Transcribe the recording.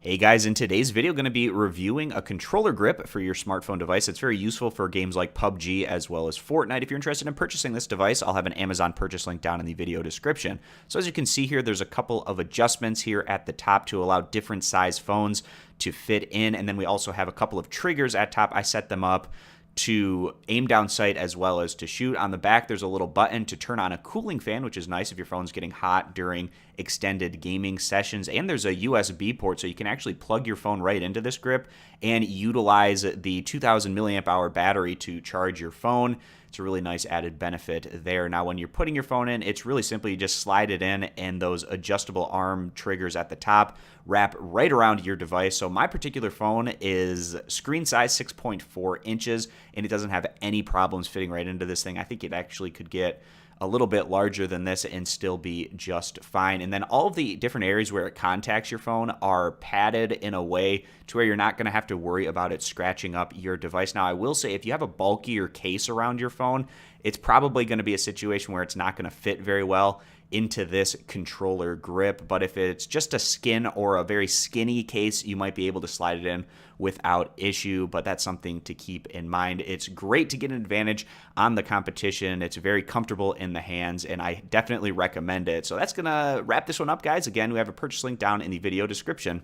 Hey guys, in today's video, going to be reviewing a controller grip for your smartphone device. It's very useful for games like PUBG as well as Fortnite. If you're interested in purchasing this device, I'll have an Amazon purchase link down in the video description. So as you can see here, there's a couple of adjustments here at the top to allow different size phones to fit in. And then we also have a couple of triggers at top. I set them up to aim down sight as well as to shoot. On the back, there's a little button to turn on a cooling fan, which is nice if your phone's getting hot during extended gaming sessions. And there's a USB port, so you can actually plug your phone right into this grip and utilize the 2000 milliamp hour battery to charge your phone. It's a really nice added benefit there. Now, when you're putting your phone in, it's really simple. You just slide it in, and those adjustable arm triggers at the top wrap right around your device. So my particular phone is screen size 6.4 inches, and it doesn't have any problems fitting right into this thing. I think it actually could get a little bit larger than this and still be just fine. And then all of the different areas where it contacts your phone are padded in a way to where you're not going to have to worry about it scratching up your device. Now, I will say if you have a bulkier case around your phone, it's probably going to be a situation where it's not going to fit very well into this controller grip. But if it's just a skin or a very skinny case, you might be able to slide it in without issue, but that's something to keep in mind. It's great to get an advantage on the competition. It's very comfortable in the hands, and I definitely recommend it. So that's going to wrap this one up, guys. Again, we have a purchase link down in the video description.